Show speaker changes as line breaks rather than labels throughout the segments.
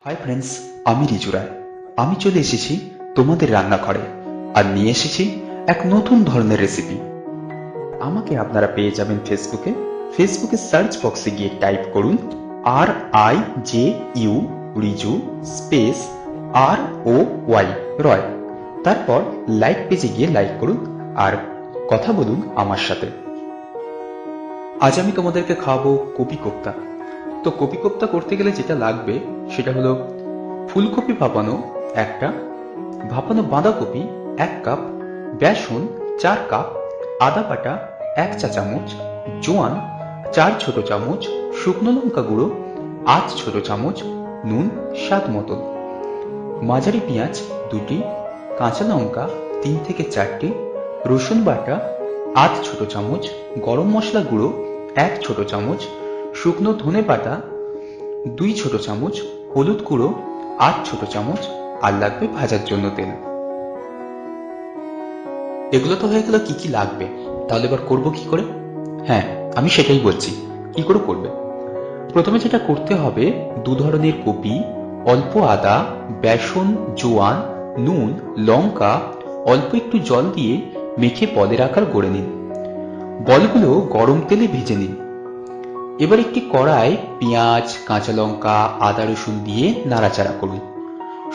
Hi friends, আমি রিজু রায়। আমি চলে এসেছি তোমাদের রান্নাঘরে আর নিয়ে এসেছি এক নতুন ধরনের রেসিপি। আমাকে আপনারা পেয়ে যাবেন ফেসবুকে সার্চ বক্সে গিয়ে টাইপ করুন RIJU রিজু স্পেস ROY রয়। তারপর লাইক পেজে গিয়ে লাইক করুন আর কথা বলুন আমার সাথে। আজ আমি তোমাদেরকে খাওয়াবো কপি কোপ্তা। তো কপি কোপ্তা করতে গেলে যেটা লাগবে সেটা হলো ফুলকপি ভাপানো একটা, ভাপানো বাঁধাকপি 1 কাপ, বেসন 4 কাপ, আদা বাটা 1 চা চামচ, জোয়ান 4 ছোট চামচ, শুকনো লঙ্কা গুঁড়ো 8 ছোট চামচ, নুন স্বাদ মতো, মাঝারি পেঁয়াজ 2টি, কাঁচা লঙ্কা 3 থেকে 4টি, রসুন বাটা 8 ছোট চামচ, গরম মশলা গুঁড়ো 1 ছোট চামচ, শুকনো ধনে পাতা 2 ছোট চামচ, হলুদ গুঁড়ো 8 ছোট চামচ, আর লাগবে ভাজার জন্য তেল। এগুলো তো হয়ে গেল কি কি লাগবে, তাহলে এবার করবো কি করে? হ্যাঁ, আমি সেটাই বলছি, কি করে করবে। প্রথমে যেটা করতে হবে, 2 ধরনের কপি, অল্প আদা, বেসন, জোয়ান, নুন, লঙ্কা, অল্প একটু জল দিয়ে মেখে বলের আকার গড়ে নিন। বলগুলো গরম তেলে ভেজে নিন। এবার একটি কড়ায় পেঁয়াজ, কাঁচা লঙ্কা, আদা রসুন দিয়ে নাড়াচাড়া করুন।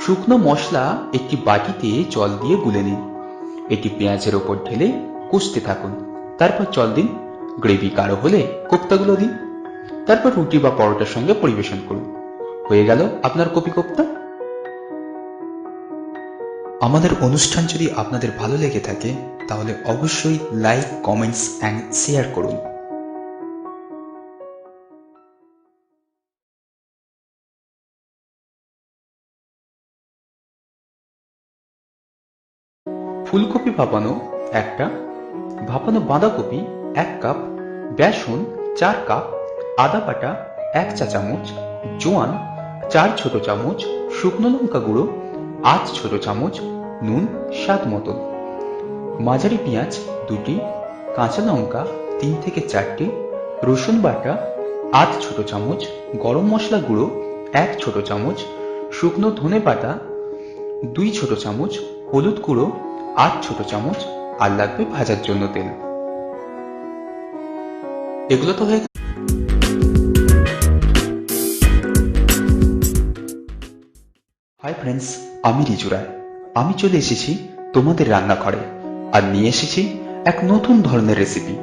শুকনো মশলা একটি বাটিতে জল দিয়ে গুলে নিন। এটি পেঁয়াজের ওপর ঢেলে কষতে থাকুন। তারপর জল দিন। গ্রেভি গাঢ় হলে কোপ্তাগুলো দিন। তারপর রুটি বা পরোটার সঙ্গে পরিবেশন করুন। হয়ে গেল আপনার কপি কোপ্তা। আমাদের অনুষ্ঠান যদি আপনাদের ভালো লেগে থাকে তাহলে অবশ্যই লাইক, কমেন্টস অ্যান্ড শেয়ার করুন। ফুলকপি ভাপানো একটা, ভাপানো বাঁধাকপি 1 কাপ, বেসন 4 কাপ, আদা বাটা 1 চা চামচ, জোয়ান 4 ছোট চামচ, শুকনো লঙ্কা গুঁড়ো 8 ছোট চামচ, নুন স্বাদ মতো, মাঝারি পেঁয়াজ 2টি, কাঁচা লঙ্কা 3 থেকে 4টি, রসুন বাটা 8 ছোট চামচ, গরম মশলা গুঁড়ো 1 ছোট চামচ, শুকনো ধনে পাতা 2 ছোট চামচ, হলুদ গুঁড়ো 8 ছোট চামচ, আর লাগবে ভাজার জন্য তেল। এগুলো তো হয়ে গেল। হাই ফ্রেন্ডস, আমি রিজু রায়। আমি চলে এসেছি তোমাদের রান্নাঘরে আর নিয়ে এসেছি এক নতুন ধরনের রেসিপি।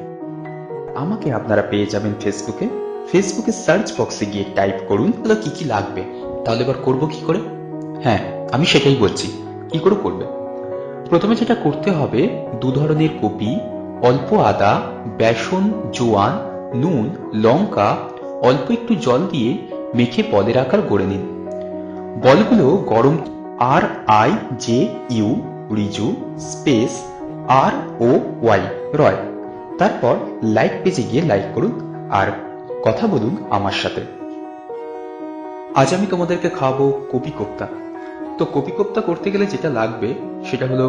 আমাকে আপনারা পেয়ে যাবেন ফেসবুকে সার্চ বক্সে গিয়ে টাইপ করুন কি কি লাগবে, তাহলে এবার করবো কি করে। হ্যাঁ, আমি সেটাই বলছি, কি করে করবে। প্রথমে যেটা করতে হবে, 2 ধরনের কপি, অল্প আদা, বেসন, জোয়ান, নুন, লঙ্কা, অল্প একটু জল দিয়ে মেখে বলের আকার গড়ে নিন। বলগুলো গরম RIJU রিজু স্পেস ROY রয়। তারপর লাইক পেজে গিয়ে লাইক করুন আর কথা বলুন আমার সাথে। আজ আমি তোমাদেরকে খাওয়াবো কপি কোপ্তা। তো কপি কোপ্তা করতে গেলে যেটা লাগবে সেটা হলো